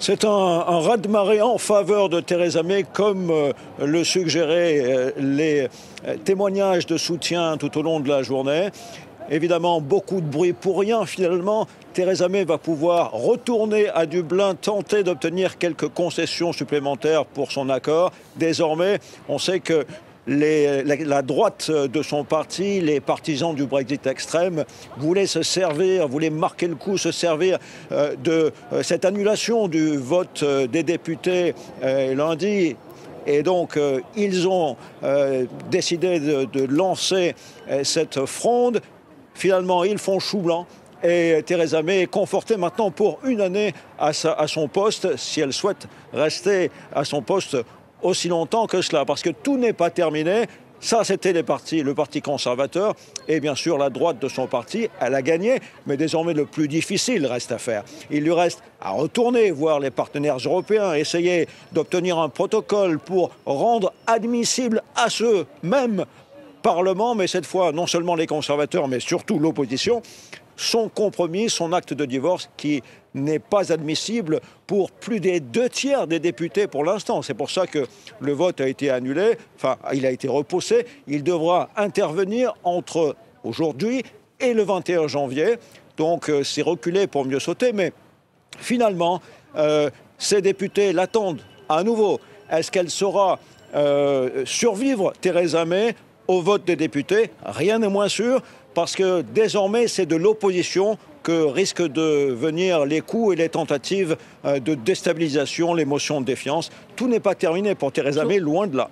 C'est un raz-de-marée en faveur de Theresa May, comme le suggéraient les témoignages de soutien tout au long de la journée. Évidemment, beaucoup de bruit pour rien. Finalement, Theresa May va pouvoir retourner à Dublin, tenter d'obtenir quelques concessions supplémentaires pour son accord. Désormais, on sait que la droite de son parti, les partisans du Brexit extrême, voulaient marquer le coup, se servir de cette annulation du vote des députés lundi. Et donc, ils ont décidé de lancer cette fronde. Finalement, ils font chou blanc. Et Theresa May est confortée maintenant pour une année à son poste, si elle souhaite rester à son poste aussi longtemps que cela, parce que tout n'est pas terminé. Ça, c'était le parti conservateur, et bien sûr la droite de son parti, elle a gagné, mais désormais le plus difficile reste à faire. Il lui reste à retourner voir les partenaires européens, essayer d'obtenir un protocole pour rendre admissible à ce même Parlement, mais cette fois non seulement les conservateurs, mais surtout l'opposition, son compromis, son acte de divorce qui n'est pas admissible pour plus des 2/3 des députés pour l'instant. C'est pour ça que le vote a été annulé, enfin il a été repoussé. Il devra intervenir entre aujourd'hui et le 21 janvier. Donc c'est reculé pour mieux sauter, mais finalement ces députés l'attendent à nouveau. Est-ce qu'elle saura survivre, Theresa May, au vote des députés? Rien n'est moins sûr, parce que désormais, c'est de l'opposition que risquent de venir les coups et les tentatives de déstabilisation, les motions de défiance. Tout n'est pas terminé pour Theresa May, loin de là.